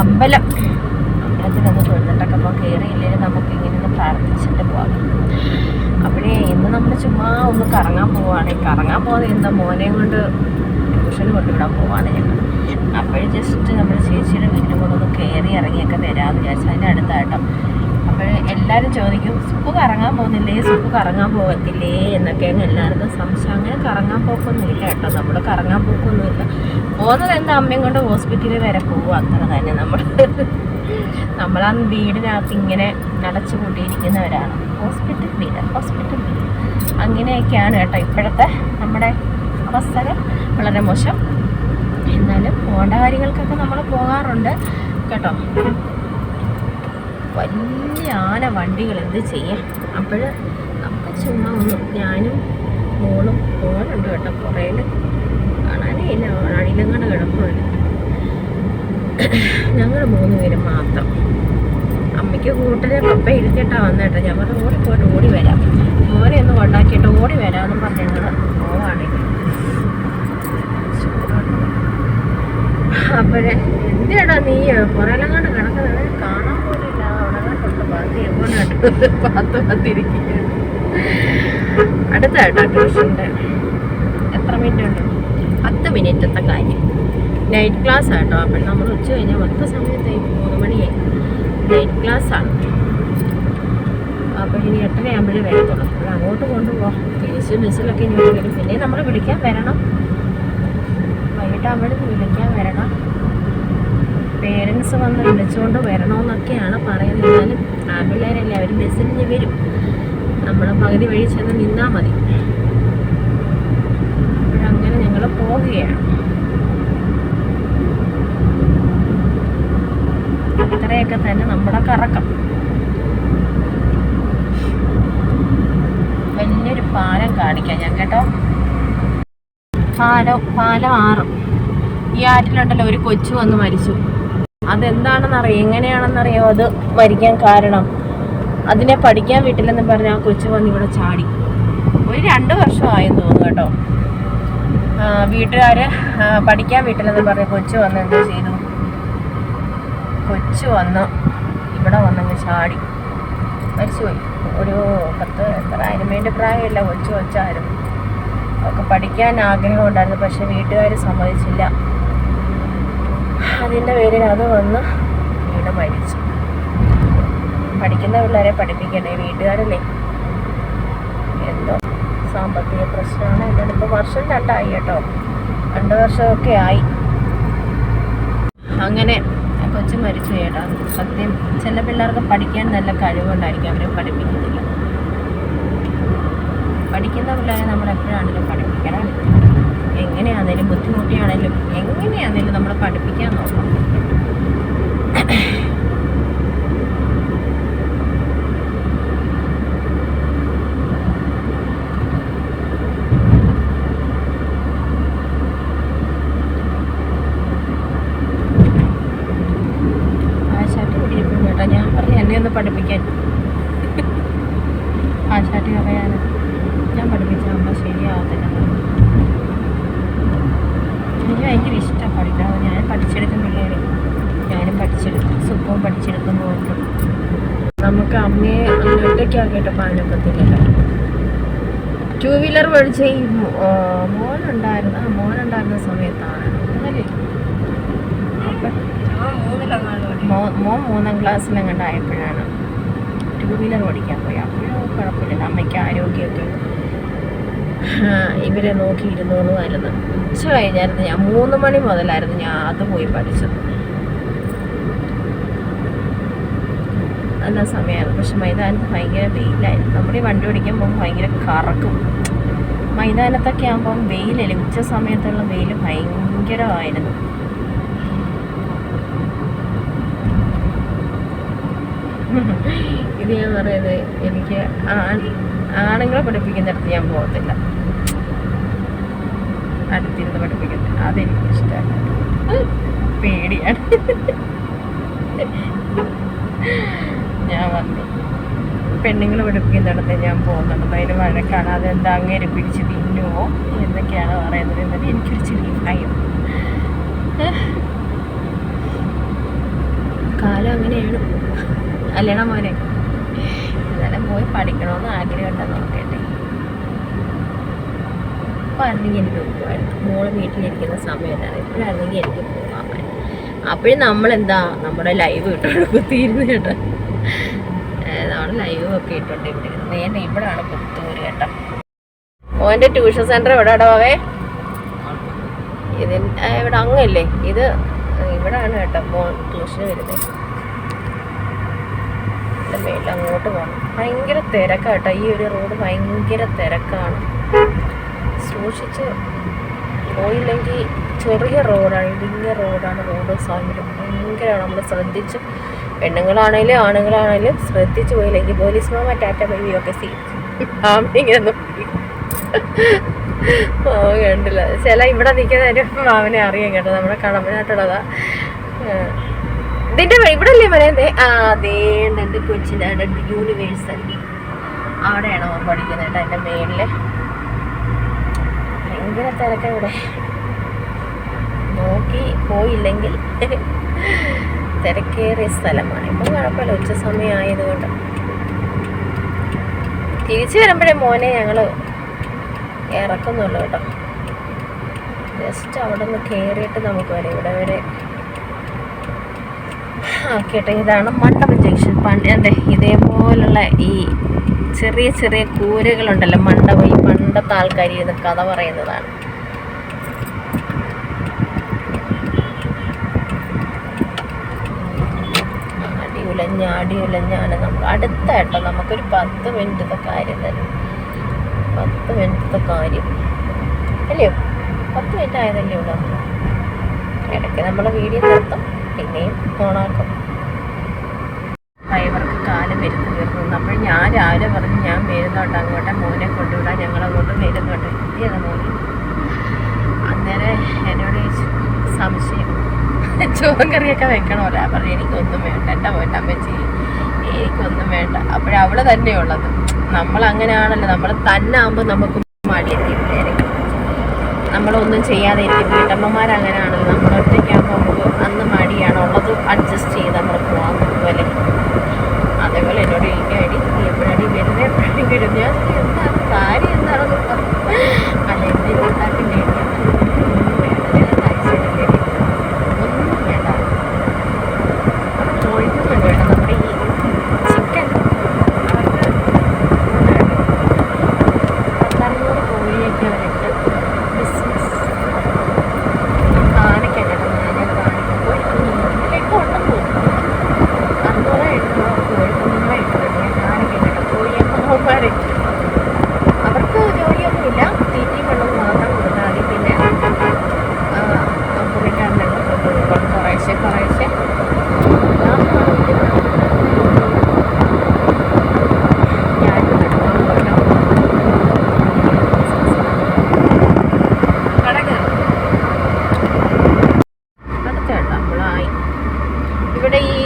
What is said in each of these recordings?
അമ്പലത്തിലൊന്ന് തൊഴുന്നിട്ടൊക്കെ അപ്പോൾ കയറിയില്ലെങ്കിൽ നമുക്ക് ഇങ്ങനെ ഒന്ന് പ്രാർത്ഥിച്ചിട്ട് പോകാം. അപ്പോഴേ ഇന്ന് നമ്മൾ ചുമ്മാ ഒന്ന് കറങ്ങാൻ പോവുകയാണ്. കറങ്ങാൻ പോകുന്നത് എന്താ, മോനെയും കൊണ്ട് ട്യൂഷന് കൊണ്ടുവിടാൻ പോവാണ് ഞങ്ങൾ. അപ്പോഴേ ജസ്റ്റ് നമ്മുടെ ചേച്ചിയുടെ വീട്ടിൽ കൊണ്ടൊന്ന് കയറി ഇറങ്ങിയൊക്കെ വരാമെന്ന് വിചാരിച്ചു. അതിൻ്റെ അടുത്തായിട്ടോ. അപ്പോൾ എല്ലാവരും ചോദിക്കും, സുപ്പ് കറങ്ങാൻ പോകുന്നില്ലേ, സുപ്പ് കറങ്ങാൻ പോകത്തില്ലേ എന്നൊക്കെയാണ് എല്ലാവർക്കും സംശയം. അങ്ങനെ കറങ്ങാൻ പോക്കൊന്നുമില്ല കേട്ടോ, നമ്മൾ കറങ്ങാൻ പോക്കൊന്നുമില്ല. പോകുന്നത് എന്താ, അമ്മയും കൊണ്ട് ഹോസ്പിറ്റലിൽ വരെ പോവുക, അത്ര തന്നെ. നമ്മളാ വീടിനകത്ത് ഇങ്ങനെ അടച്ചു കൂട്ടിയിരിക്കുന്നവരാണ്. ഹോസ്പിറ്റൽ വീട് അങ്ങനെയൊക്കെയാണ് കേട്ടോ ഇപ്പോഴത്തെ നമ്മുടെ അവസരം. വളരെ മോശം. എന്നാലും പോകേണ്ട കാര്യങ്ങൾക്കൊക്കെ നമ്മൾ പോകാറുണ്ട് കേട്ടോ. വലിയ ആന വണ്ടികൾ എന്ത് ചെയ്യാം. അപ്പോൾ നമുക്ക് ചുമ്മാ ഒന്ന് ഞാനും മോനുണ്ട് കേട്ടോ. പുറയിൽ കാണാനേ ഇല്ല, അഴിലങ്ങാണ്ട് കിടപ്പുണ്ട്. ഞങ്ങൾ 3 പേരും മാത്രം. അമ്മയ്ക്ക് കൂട്ടിനെ കപ്പ ഇരുത്തിയിട്ടാണ് വന്നേട്ടോ. ഞാൻ പറഞ്ഞു ഓടി വരാം, മോനെ ഒന്ന് കൊണ്ടാക്കിയിട്ട് ഓടി വരാമെന്ന് പറഞ്ഞ് ഞങ്ങൾ പോവാണെങ്കിൽ. അപ്പോഴേ എന്തിനാടാ നീ പുറയിലങ്ങാണ്ട് കിടക്കുന്നത്, കാണാൻ പോലില്ല, അവിടെ പാത്തിരിക്കുക. അടുത്തായിട്ടോ ട്യൂഷൻ്റെ. എത്ര മിനിറ്റ് ഉണ്ട്? 10 മിനിറ്റത്തെ കാര്യം. നൈറ്റ് ക്ലാസ് ആട്ടോ. അപ്പോൾ നമ്മൾ ഉച്ച കഴിഞ്ഞാൽ 10 സമയത്തായി, 3 മണിയായി. നൈറ്റ് ക്ലാസ്സാണ്. അപ്പോൾ ഇനി 8:30 ആകുമ്പോഴേ വരത്തുള്ളൂ. അപ്പോൾ അങ്ങോട്ട് കൊണ്ടുപോകാം. തിരിച്ച് ബസ്സിലൊക്കെ ഇനി വരും. പിന്നെ നമ്മൾ വിളിക്കാൻ വരണം, വൈകിട്ടാകുമ്പോഴേക്ക് വിളിക്കാൻ വരണം. പേരൻസ് വന്ന് വിളിച്ചുകൊണ്ട് വരണമെന്നൊക്കെയാണ് പറയുന്നത്. എന്നാലും ആൺപിള്ളേരല്ലേ, അവർ ബസ്സിൽ ഇനി വരും. നമ്മൾ പകുതി വഴി ചെന്ന് നിന്നാൽ മതി. അപ്പോഴങ്ങനെ ഞങ്ങൾ പോവുകയാണ്. അത്രയൊക്കെ തന്നെ നമ്മുടെ കറക്കം. വലിയൊരു പാലം കാണിക്കാം ഞാൻ കേട്ടോ. പാലം 6. ഈ ആറ്റിലുണ്ടല്ലോ ഒരു കൊച്ചു വന്ന് മരിച്ചു. അതെന്താണെന്നറിയാം, എങ്ങനെയാണെന്നറിയാമോ അത് മരിക്കാൻ കാരണം? അതിനെ പഠിക്കാൻ വിട്ടില്ലെന്ന് പറഞ്ഞ് ആ കൊച്ചു വന്ന് ഇവിടെ ചാടി. ഒരു 2 വർഷമായെന്ന് തോന്നുന്നു കേട്ടോ. വീട്ടുകാർ പഠിക്കാൻ വിട്ടില്ലെന്ന് പറഞ്ഞ് കൊച്ചു വന്ന് എന്തോ ചെയ്തു, കൊച്ചു വന്ന് ഇവിടെ വന്നങ്ങ് ചാടി മരിച്ചുപോയി. ഒരു 10 വേണ്ടി പ്രായമില്ല, കൊച്ചായിരുന്നു. അവർക്ക് പഠിക്കാൻ ആഗ്രഹമുണ്ടായിരുന്നു, പക്ഷെ വീട്ടുകാർ സമ്മതിച്ചില്ല. അതിൻ്റെ പേരിൽ അത് വന്ന് വീട് മരിച്ചു. പഠിക്കുന്ന പിള്ളേരെ പഠിപ്പിക്കണ്ടേ, വീട്ടുകാരല്ലേ. എന്തോ സാമ്പത്തിക പ്രശ്നമാണ്. എന്നിട്ടിപ്പോൾ വർഷം 2 ആയി കേട്ടോ. 2 വർഷമൊക്കെ ആയി. അങ്ങനെ കൊച്ചു മരിച്ചു ചേട്ടാ. സത്യം, ചില പിള്ളേർക്ക് പഠിക്കാൻ നല്ല കഴിവുണ്ടായിരിക്കും, അവരെ പഠിപ്പിക്കുന്നില്ല. പഠിക്കുന്ന പിള്ളേരെ നമ്മൾ എപ്പോഴാണെങ്കിലും പഠിപ്പിക്കണം. എങ്ങനെയാണെങ്കിലും ബുദ്ധിമുട്ടിയാണെങ്കിലും എങ്ങനെയാണെങ്കിലും നമ്മൾ പഠിപ്പിക്കാൻ നോക്കണം. ആശാട്ടി പിടിയിരിക്കും കേട്ടോ. ഞാൻ പറഞ്ഞു എന്നെ ഒന്ന് പഠിപ്പിക്കാൻ. ആശാട്ടി പറയാൻ ഞാൻ പഠിപ്പിച്ചാകുമ്പോൾ ശരിയാവത്തില്ല. എനിക്ക് ഭയങ്കര ഇഷ്ടമാണ് പഠിക്കാൻ. ഞാൻ പഠിച്ചെടുക്കും പിള്ളേരെ, ഞാനും പഠിച്ചെടുക്കും. സുഖവും പഠിച്ചെടുക്കുന്നതുകൊണ്ട് നമുക്ക് അമ്മയെ അങ്ങനെ ഒറ്റയ്ക്കാക്കിയിട്ട് പാനൊക്കത്തില്ലല്ലോ. 2 വീലർ പഠിച്ച ഈ മോനുണ്ടായിരുന്ന സമയത്താണ് അല്ലേ. മോൻ 3ാം ക്ലാസ്സിലെങ്ങാണ്ടായപ്പോഴാണ് 2 വീലർ ഓടിക്കാൻ പോയി. അപ്പോഴും കുഴപ്പമില്ല, അമ്മയ്ക്ക് ആരോഗ്യമൊക്കെ ഇവരെ നോക്കിയിരുന്നോളുമായിരുന്നു. ഉച്ച കഴിഞ്ഞായിരുന്നു, ഞാൻ 3 മണി മുതലായിരുന്നു ഞാൻ അത് പോയി പഠിച്ചത്. നല്ല സമയമായിരുന്നു. പക്ഷെ മൈതാനത്ത് ഭയങ്കര വെയിലായിരുന്നു. നമ്മുടെ ഈ വണ്ടി ഓടിക്കാൻ പോകുമ്പോൾ ഭയങ്കര കറക്കും. മൈതാനത്തൊക്കെ ആകുമ്പം വെയിലല്ലേ, ഉച്ച സമയത്തുള്ള വെയിൽ ഭയങ്കരമായിരുന്നു. ഇത് ഞാൻ പറയുന്നത്, എനിക്ക് ആണുങ്ങളെ പഠിപ്പിക്കുന്നിടത്ത് ഞാൻ പോകത്തില്ല, അടുത്തിരുന്ന് പഠിപ്പിക്കുന്നത്. അതെനിക്ക് ഇഷ്ടമല്ല, പേടിയാണ്. ഞാൻ പറഞ്ഞു പെണ്ണുങ്ങൾ പഠിപ്പിക്കുന്നിടത്ത് ഞാൻ പോകുന്നുണ്ട്. അതിന് വഴക്കാണ്. അതെന്താ അങ്ങനെ പിടിച്ച് തിന്നുമോ എന്നൊക്കെയാണ് പറയുന്നത്. എന്നിട്ട് എനിക്കൊരു ചെറിയ ഭയം. കാലം അങ്ങനെയാണ് അല്ലേണ മോനെ. എന്നാലും പോയി പഠിക്കണമെന്ന് ആഗ്രഹമുണ്ടെന്ന് നോക്കട്ടെ. അപ്പോൾ അല്ലെങ്കിൽ എനിക്ക് പോകുമായിരുന്നു. മോള് വീട്ടിലിരിക്കുന്ന സമയത്താണ്. ഇപ്പോഴാണെങ്കിൽ എനിക്ക് പോകാൻ പറ്റും. അപ്പോഴും നമ്മളെന്താ നമ്മുടെ ലൈവ് ഇട്ടോണ്ട് കുത്തിയിരുന്നു കേട്ടോ. നമ്മൾ ലൈവ് ഒക്കെ ഇട്ടോണ്ടിരിക്കുന്നത്. നേരെ ഇവിടെയാണ് പുത്തൂര് കേട്ടോ. മോൻ്റെ ട്യൂഷൻ സെൻറ്റർ എവിടെ ഇടവേ? ഇവിടെ അങ്ങല്ലേ, ഇത് ഇവിടെയാണ് കേട്ടോ മോൻ ട്യൂഷന് വരുന്നത്. മേലിൽ അങ്ങോട്ട് പോകണം. ഭയങ്കര തിരക്കാണ് കേട്ടോ. ഈ ഒരു റോഡ് ഭയങ്കര തിരക്കാണ്. സൂക്ഷിച്ച് പോയില്ലെങ്കിൽ ചെറിയ റോഡാണ്, ഇടുങ്ങിയ റോഡാണ്. റോഡ് സാഹചര്യം ഭയങ്കരമാണ്. നമ്മൾ ശ്രദ്ധിച്ച്, പെണ്ണുങ്ങളാണേലും ആണുങ്ങളാണേലും ശ്രദ്ധിച്ച് പോയില്ലെങ്കിൽ പോലീസ് മാമ ടാറ്റ ബൈബിയൊക്കെ ഇങ്ങനെ നോക്കി കണ്ടില്ല. ചില ഇവിടെ നിൽക്കുന്നതിൻ്റെ മാമനെ അറിയാം കേട്ടോ. നമ്മുടെ കടമ്പനാട്ടുള്ളതാ. ഇതിൻ്റെ ഇവിടെ അല്ലേ പറയുന്നത്? അതേണ്ട എൻ്റെ കൊച്ചിൻ്റെ യൂണിവേഴ്സൽ അവിടെയാണോ പഠിക്കുന്നത് കേട്ടോ. എൻ്റെ മേളില് ഭയങ്കര തിരക്ക. ഇവിടെ നോക്കി പോയില്ലെങ്കിൽ തിരക്കേറിയ സ്ഥലമാണ്. ഇപ്പം കുഴപ്പമില്ല, ഉച്ച സമയം ആയതുകൊണ്ട്. തിരിച്ചു വരുമ്പോഴേ മോനെ ഞങ്ങൾ ഇറക്കുന്നുള്ളൂ കേട്ടോ. ജസ്റ്റ് അവിടെ നിന്ന് കയറിയിട്ട് നമുക്ക് വരാം. ഇവിടെ വരെ കേട്ടോ. ഇതാണ് മണ്ഡപം ജംഗ്ഷൻ. പണ്ട് ഇതേപോലുള്ള ഈ ചെറിയ ചെറിയ കൂരകളുണ്ടല്ലോ, മണ്ഡപം. ഈ പണ്ടത്തെ ആൾക്കാർ ഇത് കഥ പറയുന്നതാണ്. അടിയുലഞ്ഞാണ് നമ്മൾ അടുത്തായിട്ടോ. നമുക്കൊരു 10 മിനിറ്റത്തെ കാര്യം തന്നെ. 10 മിനിറ്റത്തെ കാര്യം അല്ലയോ? 10 മിനിറ്റ് ആയതല്ലേ ഉള്ളൂ. ഇടയ്ക്ക് നമ്മൾ വീഡിയോ നിർത്തും, പിന്നെയും ഓണാക്കും. ഡ്രൈവർക്ക് കാലം വരുന്നു വരുന്നു. അപ്പോൾ ഞാൻ രാവിലെ പറഞ്ഞ് ഞാൻ വരുന്നുണ്ട് അങ്ങോട്ടെ, മോനെ കൊണ്ടുവിടാൻ ഞങ്ങളങ്ങോട്ട് വരുന്നുണ്ട്. ഏതാ മോനെ? അന്നേരം എന്നോട് സംശയം, ചോറും കറിയൊക്കെ വെക്കണമല്ലോ. പറഞ്ഞു എനിക്കൊന്നും വേണ്ട, എൻ്റെ മോൻ്റെ അമ്മച്ചി എനിക്കൊന്നും വേണ്ട. അപ്പോഴവൾ തന്നെയുള്ളത്. നമ്മളങ്ങനെയാണല്ലോ, നമ്മൾ തന്നെ ആകുമ്പോൾ നമുക്ക് മടിയായിരിക്കും. നമ്മളൊന്നും ചെയ്യാതെ ഇരിക്കും. വീട്ടമ്മമാരങ്ങനെയാണല്ലോ. നമ്മളൊറ്റയ്ക്കാകുമ്പോൾ നമുക്ക് അന്ന് മടിയാണ്. ഉള്ളത് അഡ്ജസ്റ്റ് ചെയ്ത് നമ്മൾ പോകാൻ പോലെ. അതേപോലെ എന്നോട് ഇരിക്കാടി, നീ എപ്പോഴാടി വരുന്നത്, എപ്പോഴാടി വരും? ഞാൻ എന്താണ് കാര്യം എന്താണെന്ന് പറഞ്ഞു. അല്ല എന്തെങ്കിലും ഉണ്ടാക്കില്ലേ, ഒന്നും വേണ്ട, ഞാൻ കഴിച്ചിട്ടില്ലേ, ഒന്നും വേണ്ട. ഒഴിക്കുന്നുണ്ട് കേട്ടോ. നമ്മുടെ ഈ ചിക്കൻ അവർക്ക് 10-600 കോഴിയൊക്കെ അവരിട്ട് ബിസിനസ് കാണിക്കാൻ കേട്ടോ. ഞാൻ കാണിക്കും. കോഴിക്കുഞ്ഞിലേക്ക് ഉണ്ടെന്ന് തോന്നുന്നു. 600-700 കോഴിക്കുഞ്ഞുങ്ങളെ ഇട്ടുണ്ട്. ഞാൻ കാണിക്കാൻ കേട്ടോ. കോഴിയമ്മമാരെ അവർക്ക് ജോലിയൊന്നുമില്ല, തീറ്റയും വെള്ളവും മാത്രം കൊടുത്താൽ മതി. പിന്നെ പുള്ളിക്കാരനൊക്കെ കൊണ്ടുപോകും കുറേശ്ശെ കുറേശ്ശെ. ഇവിടെ ഈ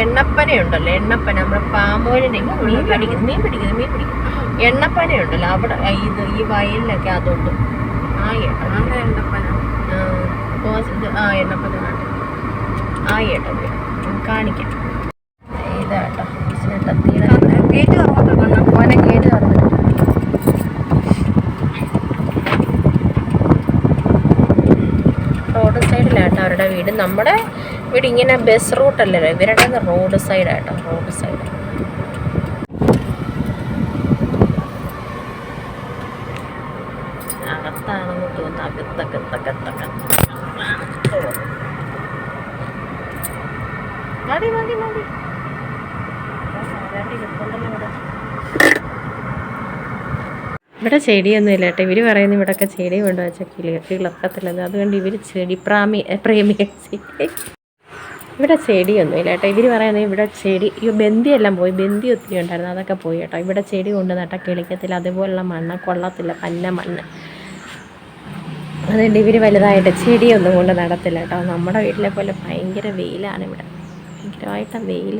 എണ്ണപ്പനയുണ്ടല്ലോ, എണ്ണപ്പന നമ്മുടെ പാമ്പോയിലിനെ മീൻ പിടിക്കുന്നത് എണ്ണപ്പനയുണ്ടല്ലോ അവിടെ. ഇത് ഈ വയലിലൊക്കെ അതുണ്ട്. എണ്ണപ്പന എണ്ണപ്പന ഏട്ടൻ കാണിക്കാം. ഇതാട്ടോ ഗേറ്റ് തുറന്നിട്ടുണ്ട്. മോനെ ഗേറ്റ് തുറന്നിട്ടുണ്ട്. റോഡ് സൈഡിലാട്ടോ അവരുടെ വീട്. നമ്മുടെ വീട് ഇങ്ങനെ ബസ് റൂട്ടല്ലല്ലോ, ഇവരുടെ റോഡ് സൈഡാട്ടോ. റോഡ് സൈഡ് അകത്താണെന്ന് തോന്നുന്നു. അകത്തൊക്കെ മതി മതി മതി. ഇവിടെ ചെടിയൊന്നും ഇല്ല കേട്ടോ. ഇവർ പറയുന്നത് ഇവിടെയൊക്കെ ചെടി കൊണ്ടുവച്ച കിളക്കത്തില്ലെന്ന്. അതുകൊണ്ട് ഇവർ ചെടി പ്രേമി. ഇവിടെ ചെടിയൊന്നും ഇല്ല കേട്ടോ. ഇവർ പറയുന്നത് ഇവിടെ ചെടി ബന്ദിയെല്ലാം പോയി. ബന്ദി ഒത്തിരി ഉണ്ടായിരുന്നു, അതൊക്കെ പോയി കേട്ടോ. ഇവിടെ ചെടി കൊണ്ട് നട്ടാൽ കിളിക്കത്തില്ല. അതുപോലുള്ള മണ്ണ് കൊള്ളത്തില്ല, പന്ന മണ്ണ്. അതുകൊണ്ട് ഇവർ വലുതായിട്ട് ചെടിയൊന്നും കൊണ്ട് നടത്തില്ല കേട്ടോ. നമ്മുടെ വീട്ടിലെ പോലെ ഭയങ്കര വെയിലാണ് ഇവിടെ. ഭയങ്കരമായിട്ട് വെയിൽ.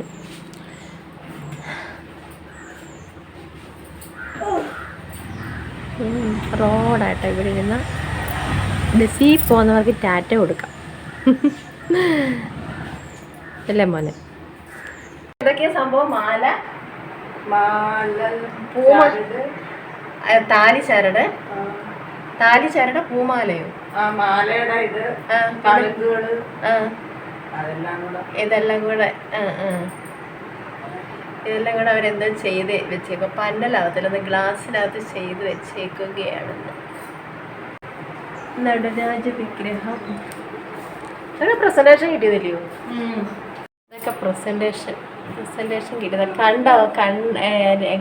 റോഡാട്ടോ ഇവിടെ ഇരുന്ന് ബസ്സിൽ പോകുന്നവർക്ക് ടാറ്റ കൊടുക്കാം അല്ലേ മോനെ? ഇതൊക്കെയാ സംഭവം. മാല, താലി ചരട്, പൂമാലയോ, മാലയുടെ ഇത്, ഇതെല്ലാം കൂടെ അവരെന്തോ ചെയ്ത് വെച്ചേക്കും. പന്നലാകത്തില്ല, ഗ്ലാസ്സിനകത്ത് ചെയ്ത് വെച്ചേക്കുകയാണെന്ന്. നടരാജ വിഗ്രഹം. ഇതൊക്കെ പ്രസന്റേഷൻ കിട്ടിയതില്ലയോ? ഇതൊക്കെ പ്രസന്റേഷൻ കിട്ടിയത് കണ്ടോ?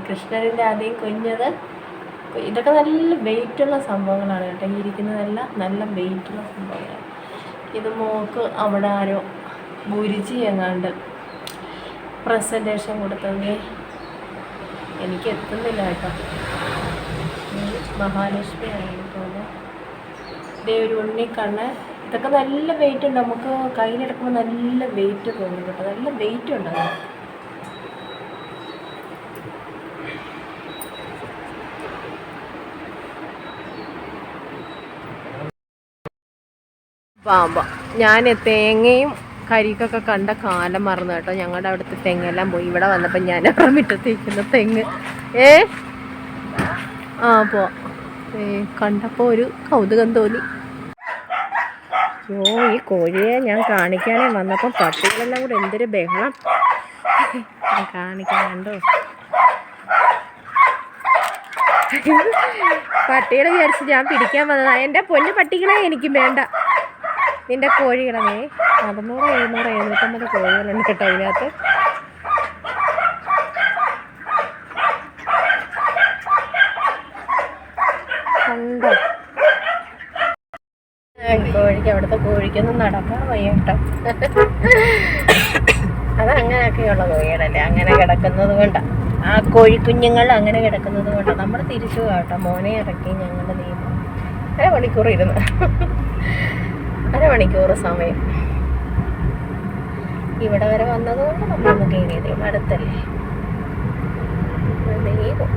കൃഷ്ണനിൻ്റെ ആദ്യം കുഞ്ഞത്. ഇതൊക്കെ നല്ല വെയിറ്റുള്ള സംഭവങ്ങളാണ് കേട്ടോ. ഈ ഇരിക്കുന്നതെല്ലാം നല്ല വെയിറ്റുള്ള സംഭവങ്ങളാണ്. ഇത് മോക്ക് അവിടെ ആരോ ഗുരുജി എങ്ങാണ്ട് പ്രസൻറ്റേഷൻ കൊടുത്തെങ്കിൽ എനിക്ക് എത്തുന്നില്ല കേട്ടോ. മഹാലക്ഷ്മി ആണെന്ന് തോന്നുന്നു. ഇതേ ഒരു ഉണ്ണിക്കണ്ണ്. ഇതൊക്കെ നല്ല വെയിറ്റ് ഉണ്ട്. നമുക്ക് കയ്യിലെടുക്കുമ്പോൾ നല്ല വെയിറ്റ് തോന്നും കേട്ടോ. നല്ല വെയിറ്റ് ഉണ്ട് അത്. പാമ്പ ഞാൻ തേങ്ങയും കരിക്കൊക്കെ കണ്ട കാലം മറന്നു കേട്ടോ. ഞങ്ങളുടെ അവിടുത്തെ തെങ്ങെല്ലാം പോയി. ഇവിടെ വന്നപ്പോൾ ഞാൻ മിറ്റത്തേക്കുന്ന തെങ്ങ് കണ്ടപ്പോൾ ഒരു കൗതുകം തോന്നി. ഈ കോഴിയെ ഞാൻ കാണിക്കാനേ വന്നപ്പം പട്ടികളെല്ലാം കൂടെ എന്തൊരു ബഹളം. കാണിക്കാൻ കണ്ടോ? പട്ടികളെ വിചാരിച്ച് ഞാൻ പിടിക്കാൻ വന്നതാ. എൻ്റെ പൊന്നു പട്ടികളെ എനിക്കും വേണ്ട. നിൻ്റെ കോഴികളെ 600, 700, 750 കോഴികളുണ്ട് കേട്ടോ അതിനകത്ത്. കണ്ടോ? അവിടുത്തെ കോഴിക്കൊന്നും നടക്കാൻ വയ്യ കേട്ടോ. അതങ്ങനെയൊക്കെയുള്ള കോഴികളല്ലേ, അങ്ങനെ കിടക്കുന്നത് കൊണ്ടാണ്. ആ കോഴിക്കുഞ്ഞുങ്ങൾ അങ്ങനെ കിടക്കുന്നത് കൊണ്ടാണ്. നമ്മൾ തിരിച്ചു കേട്ടോ. മോനെ ഇറക്കി ഞങ്ങളുടെ നിയമം അരമണിക്കൂർ സമയം ഇവിടെ വരെ വന്നതുകൊണ്ട് നമ്മളൊന്ന് കയറിയത്. അടുത്തല്ലേ ദൈവം.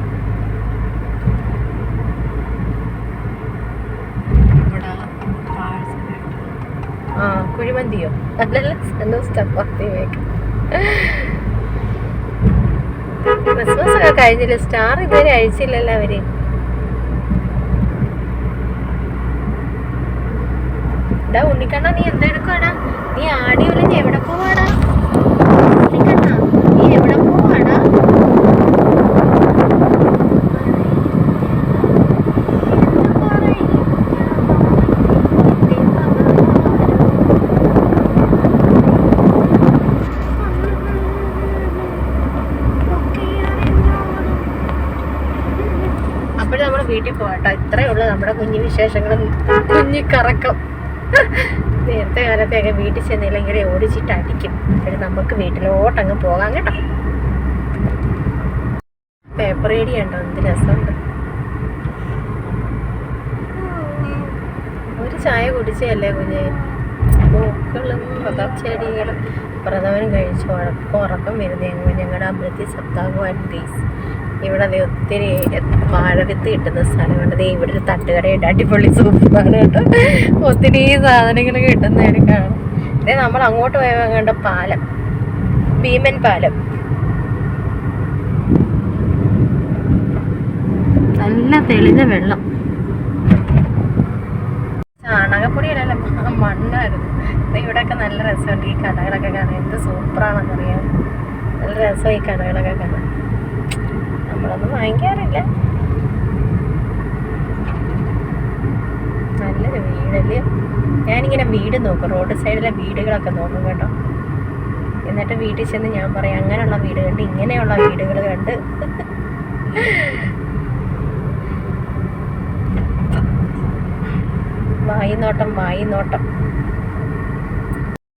കുഴിമന്തിയോ? അല്ലല്ല, ചപ്പാത്തി വേക്കും. ക്രിസ്മസ് ഒക്കെ കഴിഞ്ഞില്ല. സ്റ്റാർ ഇതുവരെ അഴിച്ചില്ലല്ലോ അവര്. ഉണ്ണിക്കണ്ണ നീ എന്തെടുക്കാടാ? നീ ആടി ഒളിഞ്ഞ് എവിടെ പോവാടാ? ഉണ്ണിക്കണ്ണ നീ എവിടെ പോവാടാ? അപ്പോഴും നമ്മുടെ വീട്ടിൽ പോകട്ടോ. ഇത്രയേ ഉള്ളൂ നമ്മുടെ കുഞ്ഞു വിശേഷങ്ങളും കുഞ്ഞിക്കറക്കം. നേരത്തെ കാലത്തെയൊക്കെ വീട്ടിൽ ചെന്നില്ലെങ്കിൽ ഓടിച്ചിട്ട് അടിക്കും. പക്ഷേ നമുക്ക് വീട്ടിലോട്ടങ്ങ് പോകാം കേട്ടോ. പേപ്പർ റേഡി ഉണ്ടോ? എന്ത് രസമുണ്ട്. ഒരു ചായ കുടിച്ചല്ലേ കുഞ്ഞ്? പൂക്കളും ചെടികളും പ്രഥമനും കഴിച്ചു ഉറക്കം വരുന്ന ഞങ്ങളുടെ അമൃതി സപ്താഹം അഡ്വീസ്. ഇവിടെ ഒത്തിരി വാഴവിത്ത് കിട്ടുന്ന സ്ഥലമുണ്ട്. ഇവിടെ ഒരു തട്ടുകടയുണ്ട്, അടിപൊളി സൂപ്പറാണ് കേട്ടോ. ഒത്തിരി സാധനങ്ങൾ കിട്ടുന്നതാണ് കാണും. ഇതേ നമ്മൾ അങ്ങോട്ട് പോയ കണ്ട പാലം, ഭീമൻ പാലം. നല്ല തെളിഞ്ഞ വെള്ളം. ചാണകപ്പൊടിയല്ല, മണ്ണായിരുന്നു. ഇവിടെയൊക്കെ നല്ല രസമുണ്ട്. ഈ കടകളൊക്കെ കാണാൻ എന്ത് സൂപ്പറാണെന്നറിയാം. നല്ല രസമാണ് ഈ കടകളൊക്കെ കാണാൻ. നമ്മളൊന്നും വാങ്ങിക്കാറില്ല. നല്ലൊരു വീടല്ലേ. ഞാനിങ്ങനെ വീട് നോക്കും, റോഡ് സൈഡിലെ വീടുകളൊക്കെ നോക്കും കേട്ടോ. എന്നിട്ട് വീട്ടിൽ ചെന്ന് ഞാൻ പറയാം, അങ്ങനെയുള്ള വീട് കണ്ട്, ഇങ്ങനെയുള്ള വീടുകൾ കണ്ട്. വായി നോട്ടം